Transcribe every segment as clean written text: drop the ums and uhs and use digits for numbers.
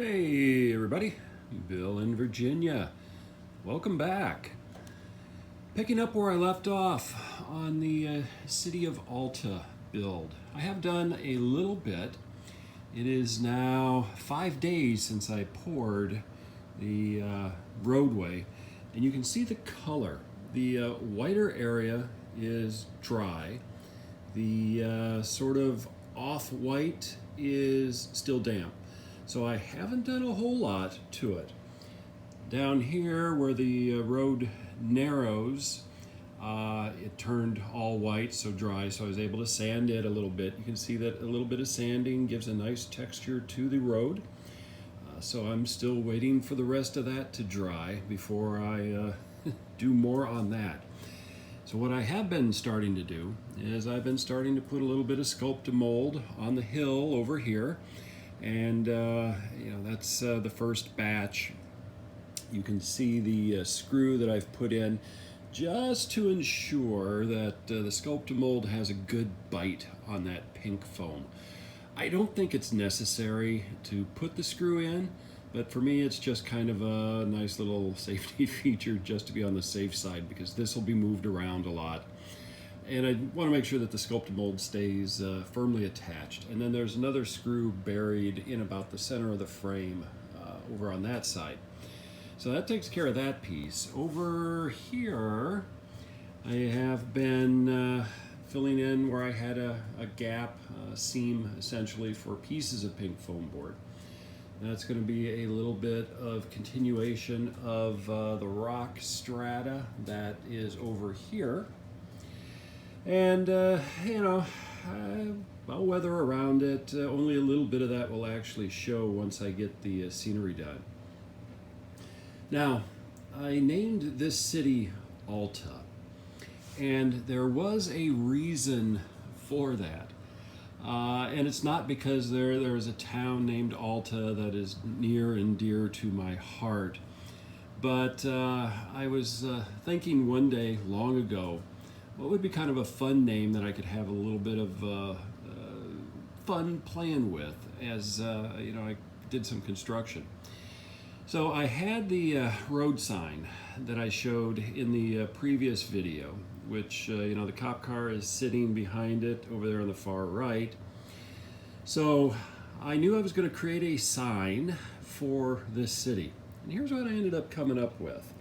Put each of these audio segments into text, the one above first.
Hey everybody, Bill in Virginia. Welcome back. Picking up where I left off on the city of Alta build. I have done a little bit. It is now 5 days since I poured the roadway, and you can see the color. The whiter area is dry. The sort of off-white is still damp. So I haven't done a whole lot to it. Down here where the road narrows, it turned all white, so dry, so I was able to sand it a little bit. You can see that a little bit of sanding gives a nice texture to the road. So I'm still waiting for the rest of that to dry before I do more on that. So what I have been starting to do is I've been starting to put a little bit of sculpt mold on the hill over here. And that's the first batch. You can see the screw that I've put in just to ensure that the sculpt mold has a good bite on that pink foam. I don't think it's necessary to put the screw in, but for me it's just kind of a nice little safety feature just to be on the safe side, because this will be moved around a lot. And I want to make sure that the sculpt mold stays firmly attached. And then there's another screw buried in about the center of the frame over on that side. So that takes care of that piece. Over here, I have been filling in where I had a gap, seam essentially, for pieces of pink foam board. That's going to be a little bit of continuation of the rock strata that is over here. And, I'll weather around it. Only a little bit of that will actually show once I get the scenery done. Now, I named this city Alta, and there was a reason for that. And it's not because there is a town named Alta that is near and dear to my heart. But I was thinking one day, long ago, what would be kind of a fun name that I could have a little bit of fun playing with as I did some construction. So I had the road sign that I showed in the previous video, which the cop car is sitting behind it over there on the far right. So I knew I was going to create a sign for this city, and here's what I ended up coming up with.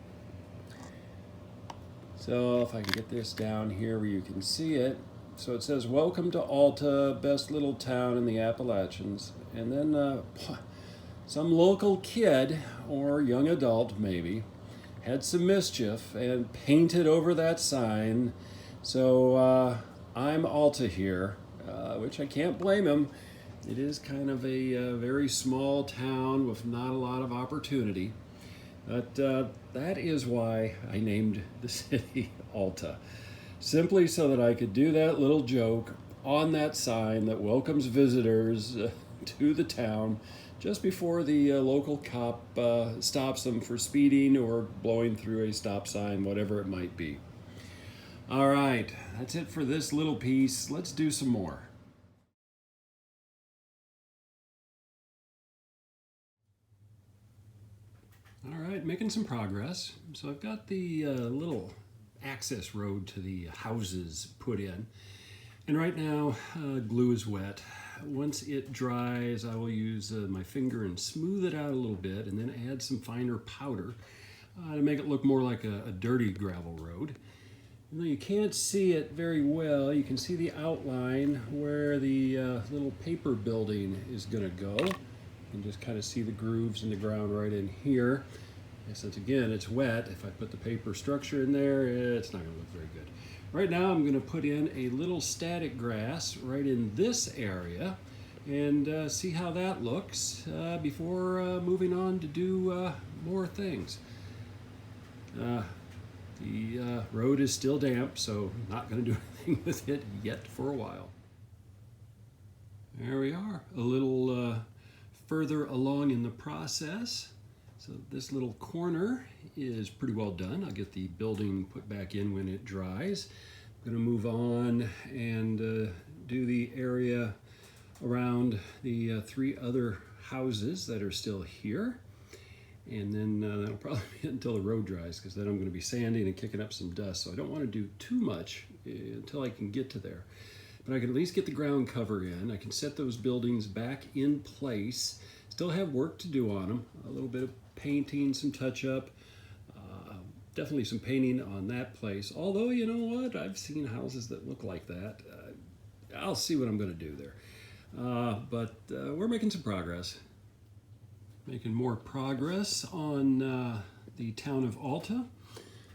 So if I can get this down here where you can see it. So it says, "Welcome to Alta, best little town in the Appalachians." And then some local kid, or young adult maybe, had some mischief and painted over that sign. So I'm Alta here, which I can't blame him. It is kind of a very small town with not a lot of opportunity. But that is why I named the city Alta. Simply so that I could do that little joke on that sign that welcomes visitors to the town just before the local cop stops them for speeding or blowing through a stop sign, whatever it might be. All right, that's it for this little piece. Let's do some more. All right, making some progress. So I've got the little access road to the houses put in. And right now, glue is wet. Once it dries, I will use my finger and smooth it out a little bit, and then add some finer powder to make it look more like a dirty gravel road. And though you can't see it very well, you can see the outline where the little paper building is going to go. You can just kind of see the grooves in the ground right in here. And since again it's wet, if I put the paper structure in there, it's not going to look very good. Right now I'm going to put in a little static grass right in this area and see how that looks before moving on to do more things. The road is still damp, so not going to do anything with it yet for a while. There we are, a little further along in the process. So this little corner is pretty well done. I'll get the building put back in when it dries. I'm going to move on and do the area around the three other houses that are still here. And then that'll probably be until the road dries, because then I'm going to be sanding and kicking up some dust. So I don't want to do too much until I can get to there. But I can at least get the ground cover in. I can set those buildings back in place. Still have work to do on them. A little bit of painting, some touch-up. Definitely some painting on that place. Although, you know what? I've seen houses that look like that. I'll see what I'm going to do there. But we're making some progress. Making more progress on the town of Alta.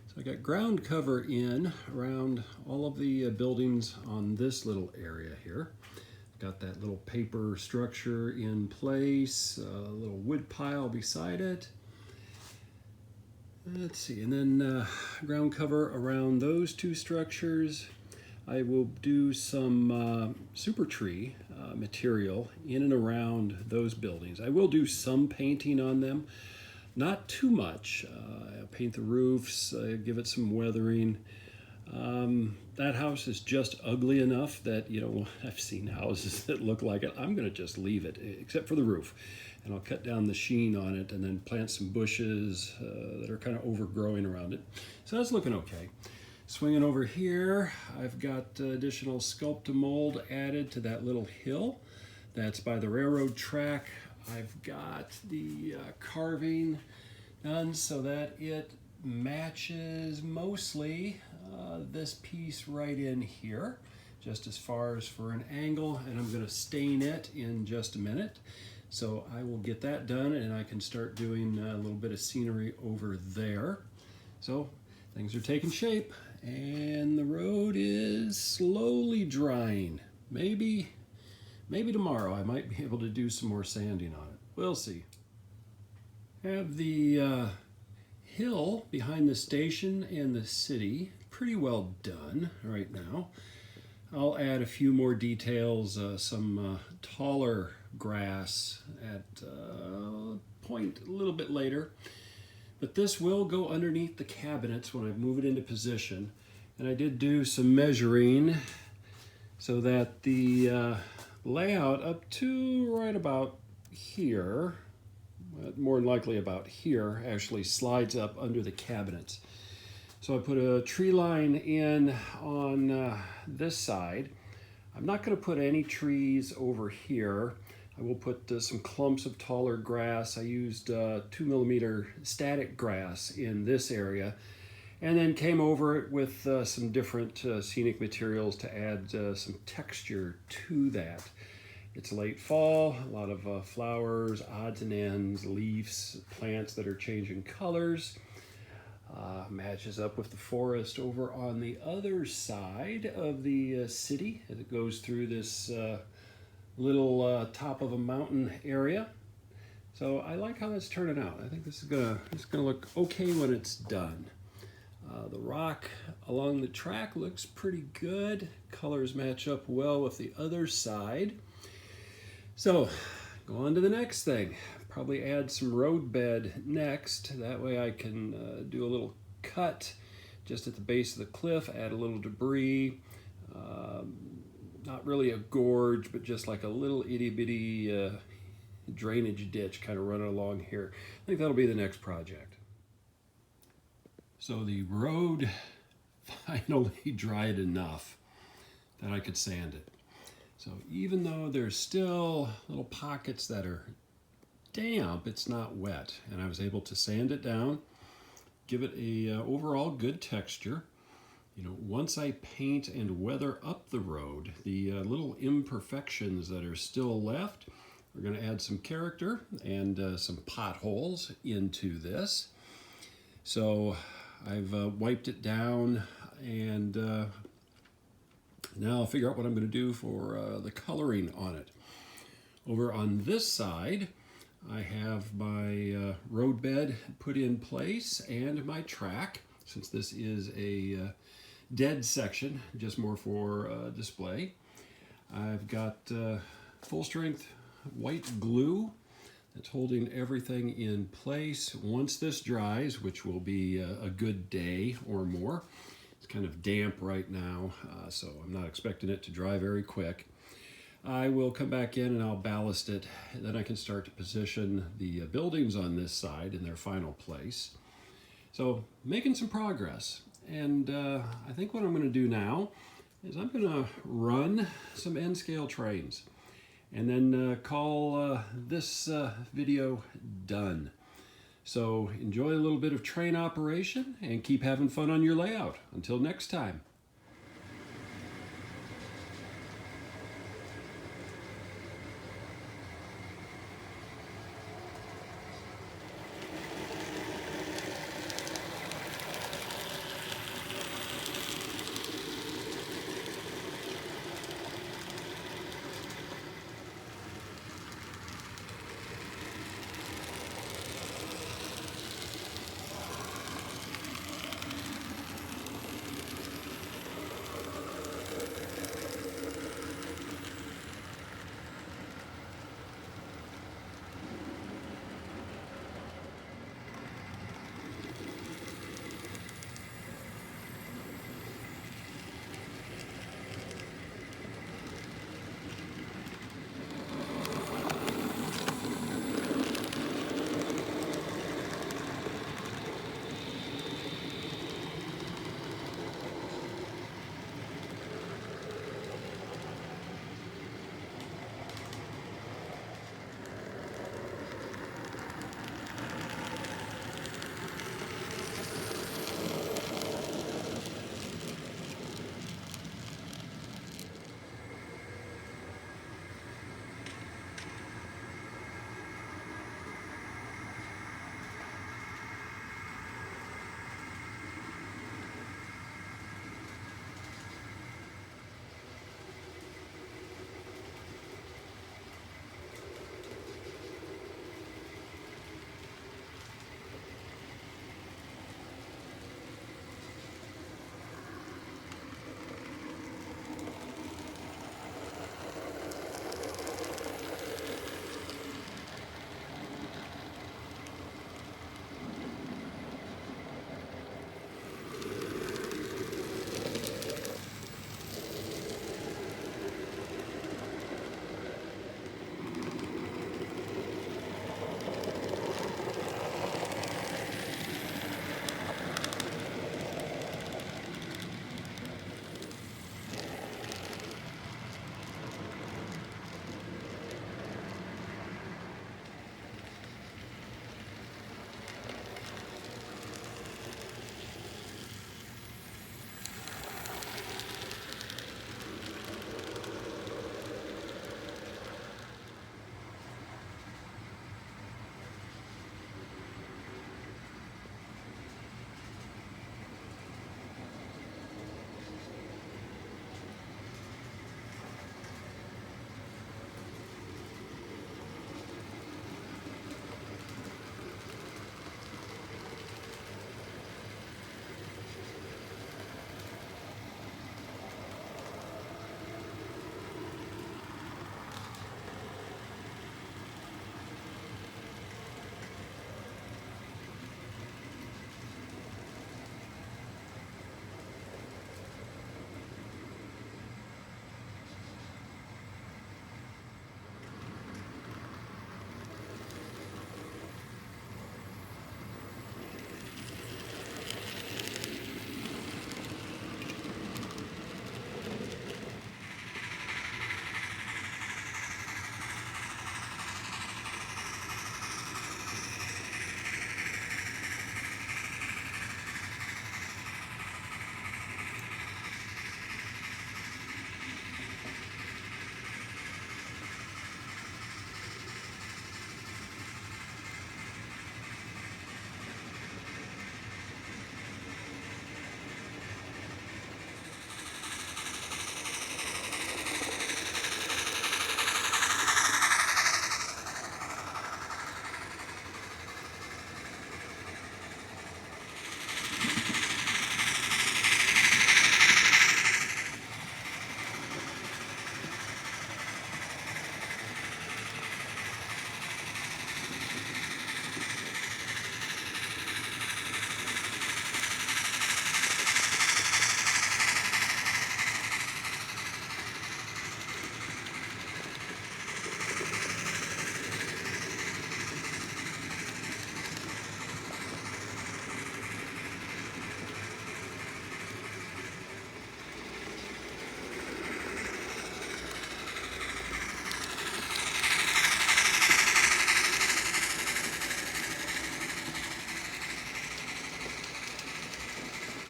So I got ground cover in around all of the buildings on this little area here. Got that little paper structure in place, a little wood pile beside it. Let's see, and then ground cover around those two structures. I will do some super tree material in and around those buildings. I will do some painting on them, not too much. I'll paint the roofs, give it some weathering. That house is just ugly enough that, you know, I've seen houses that look like it. I'm going to just leave it, except for the roof. And I'll cut down the sheen on it and then plant some bushes that are kind of overgrowing around it. So that's looking okay. Swinging over here, I've got additional sculpt-to-mold added to that little hill. That's by the railroad track. I've got the carving done so that it matches mostly this piece right in here, just as far as for an angle, and I'm going to stain it in just a minute. So I will get that done and I can start doing a little bit of scenery over there. So things are taking shape and the road is slowly drying. Maybe tomorrow I might be able to do some more sanding on it. We'll see. Have the hill behind the station and the city pretty well done right now. I'll add a few more details, some taller grass at a point a little bit later. But this will go underneath the cabinets when I move it into position. And I did do some measuring so that the layout up to right about here, more than likely about here, actually slides up under the cabinets. So I put a tree line in on this side. I'm not going to put any trees over here. I will put some clumps of taller grass. I used 2mm static grass in this area, and then came over it with some different scenic materials to add some texture to that. It's late fall, a lot of flowers, odds and ends, leaves, plants that are changing colors. Matches up with the forest over on the other side of the city as it goes through this little top of a mountain area. So I like how that's turning out. I think this is gonna look okay when it's done. The rock along the track looks pretty good. Colors match up well with the other side. So go on to the next thing. Probably add some road bed next. That way I can do a little cut just at the base of the cliff, add a little debris. Not really a gorge, but just like a little itty-bitty drainage ditch kind of running along here. I think that'll be the next project. So the road finally dried enough that I could sand it. So even though there's still little pockets that are damp, it's not wet, and I was able to sand it down, give it a overall good texture. You know, once I paint and weather up the road, the little imperfections that are still left, we're going to add some character and some potholes into this. So I've wiped it down, and now I'll figure out what I'm going to do for the coloring on it. Over on this side, I have my road bed put in place and my track, since this is a dead section, just more for display. I've got full strength white glue that's holding everything in place. Once this dries, which will be a good day or more, it's kind of damp right now, so I'm not expecting it to dry very quick. I will come back in and I'll ballast it. Then I can start to position the buildings on this side in their final place. So making some progress. And I think what I'm going to do now is I'm going to run some N-scale trains and then call this video done. So enjoy a little bit of train operation and keep having fun on your layout. Until next time.